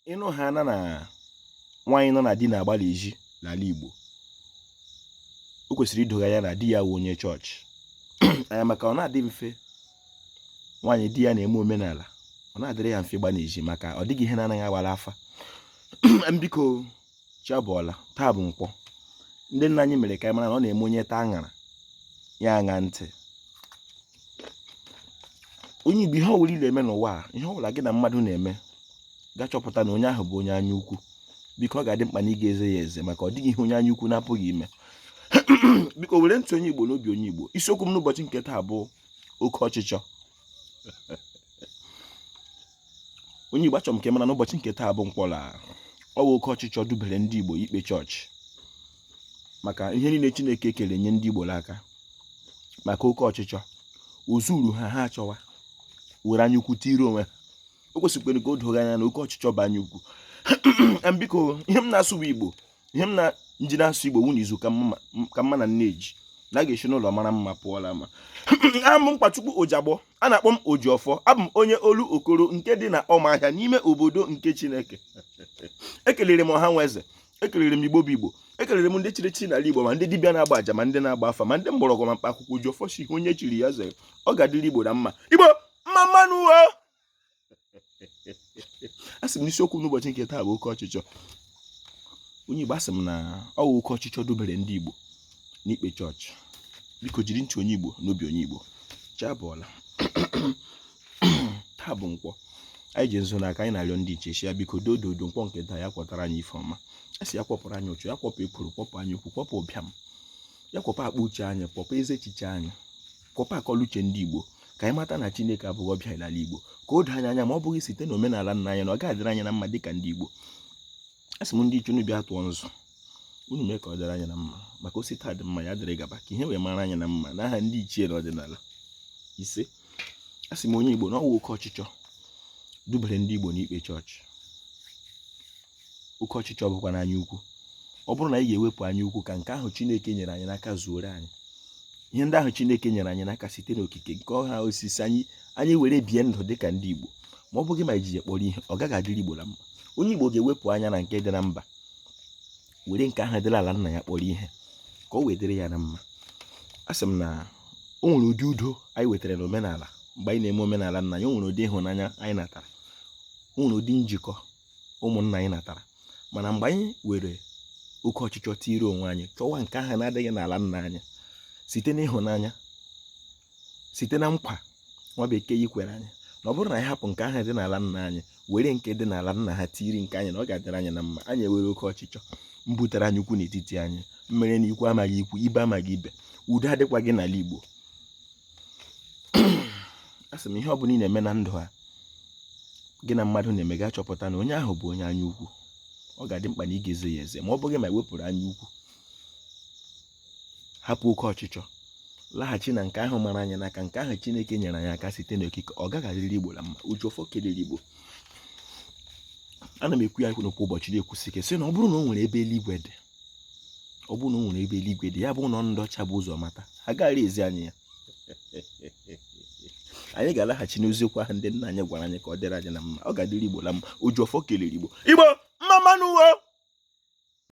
ịnụ ha na nwaanyị nọ na di na-agbalị ezi n'ala Igbo, o kwesịrị idoga ya na di ya wụ onye chọọchị anya maka ọ na-adị mfe nwaanyị di ya na-eme omenala, ọ na-adịrị ya mfe ịgba n'ezi maka ọ dịghị ihe na-anaghị agbara afa. Biko chiabọọla, taa bụ Nkwọ. Ndị nna anyị mere ka anyị mara na ọ na-eme onye taa aṅara ya aṅa ntị. Onye Igbo, ihe ọbụla ị na-eme n'ụwa, ihe ọbụla gị na mmadụ na-eme, ga-achọpụta na onye ahụ bụ onye anya ukwu. Biko ọ ga-adị mkpa na ị ga-eze ya eze maka ọ dịghị ihe onye anya ukwu na-apụghị ime. Biko were ntị onye Igbo n'obi onye Igbo. Isiokwu m n'ụbọchị nke taa bụ oke ọchịchọ. Onye Igbo, achọrọ m ka ị mara n'ụbọchị nke taa bụ Nkwọ. Ọ bụ oke ọchịchọ dubere ndị Igbo ikpe chọọchị maka ihe niile Chineke kere nye ndị Igbo n'aka. Maka oke ọchịchọ ozuru ha achọwa were anya ukwu tiri onwe ha. O kwesịkwara ka o doga anya na oke ọchịchọ bụ anya ukwu. Biko ihe m na-asụ bụ Igbo, ihe m na nji na-asụ Igbo wụ n'izu ka mma na nneji na a ga-esi n'ụlọ mara mma pụọla ma. Aha m Mkpachukwu Ojagbo, a na-akpọ m Ojiọfọ. Abụ m onye olu okoro nke dị na Ọmahịa n'ime obodo nke Chineke. Ekelere m ọha nwaeze, ekelere m Igbo bụ Igbo, ekelere m ndị chiri chi n'ala Igbo, ma ndị dibịa na-agba aja, ma ndị na-agba afa, ma ndị mgbọrọgwụ ma mkpa akwụkwọ. Ojiọfọ si onye chiri ya zere, ọ ga-adịrị Igbo na mma. Igbo mma mmanụ o. Asị m n'isiokwu n'ụbọchị nke taa bụ oke ọchịchọ. Onye Igbo, asị m na ọ bụ oke ọchịchọ dubere ndị Igbo n'ikpe chọọchị. Biko jiri ntị onye Igbo n'obi onye Igbo. Chiabọọla. Taa bụ Nkwọ. Anyị ji nzu n'aka, anyị na-arịọ ndị iche ya biko dododo Nkwọ nke taa ya kwọtara anyị ife ọma. Asị ya kwọpụrụ anyị ụchụ, ya kwọpụ ekworo, kwọpụ anyị ukwu, kwọpụ ụbịam, ya kwọpụ akpa uche anyị, kwọpụ eze echiche anyị, kwọpụ akọlụ uche ndị Igbo, ka anyị mata na Chineke abụghị ọbịa n'ala Igbo, ka o doo anyị anya ma ọ bụghị site n'omenala nna anyị na ọ ga-adịrị anyị na mma dịka ndị Igbo. Asị m ndị iche unu bịa tụọ nzu, unu mee ka ọ dịrị anyị na mma maka osi taa dị mma ya dịrị gaba ka ihe wee mara anyị na mma n'aha ndị ichie n'ọdịnala ise. Asị m onye Igbo na ọ wụ oke ọchịchọ dubere ndị Igbo n'ikpe chọọchị. Oke ọchịchọ bụkwa n'anya ukwu. Ọ bụrụ na anyị ga-ewepụ anya ukwu ka nke ahụ Chineke nyere anyị n'aka zuore anyị, ihe ndị ahụ Chineke nyere anyị n'aka site n'okike nke ọha osisi anyị were bie ndụ dịka ndị Igbo, ma ọ bụghị ma iji ya kpọrọ ihe, ọ gaghị adịrị Igbo na mma. Onye Igbo ga-ewepụ anya na nke dị na mba, were nke ahụ dịrị ala nna ya kpọrọ ihe ka o wetara ya na mma. Asị m na o nwere ụdị udo anyị wetara n'omenala mgbe anyị na-eme omenala nna ya. O nwere ụdị ịhụnanya anyị natara, o nwere ụdị njikọ ụmụnna anyị natara. Mana mgbe anyị were oke ọchịchọ tiri onwe anyị, chọwa nke ahụ na-adịghị n'ala nna anyị, site n'ịhụnanya, site na nkwa nwa bekee yikwere anyị, na ọ bụrụ na anyị hapụ nke ahụ dị n'ala nna anyị were nke dị n'ala nna ha tiri nke anyị, na ọ ga-adịrị anyị na mma. Anyị ewere oke ọchịchọ mbutere anyị ukwu n'etiti anyị, mmere na ikwu amaghị ikwu, ibe amaghị ibe, udo adịkwaghị n'ala Igbo. Asị m ihe ọ bụla ị na-eme na ndụ ha, gị na mmadụ na-eme, ga-achọpụta na onye ahụ bụ onye anya ukwu. Ọ ga-adị mkpa na ị ga-eze ya eze ma ọ bụghị ma ewepụrụ anya ukwu. Hapụ oke ọchịchọ, laghachi na nke ahụ mara anyị n'aka, nke ahụ Chineke nyere anyị aka site n'okike. Ọ gaghị adịrị Igbo na mma. Ojiọfọ kelere Igbo. Ana m ekwu ya kwa ụbọchị na-ekwusi ike sị na ọ bụrụ na o nwere ebe eluigwe dị, ọ bụrụ na o nwere ebe eluigwe dị, ya bụ na ndị ọcha bụ ụzọ mata, ha gaghị ezi anyị ya. Anyị ga-alaghachi n'oziokwu ahụ ndị nna anyị gwara anyị ka ọ dịrị anyị na mma. Ọ ga-adịrị Igbo na mma. Ojiọfọ kelere Igbo. Igbo mma mmanụ o.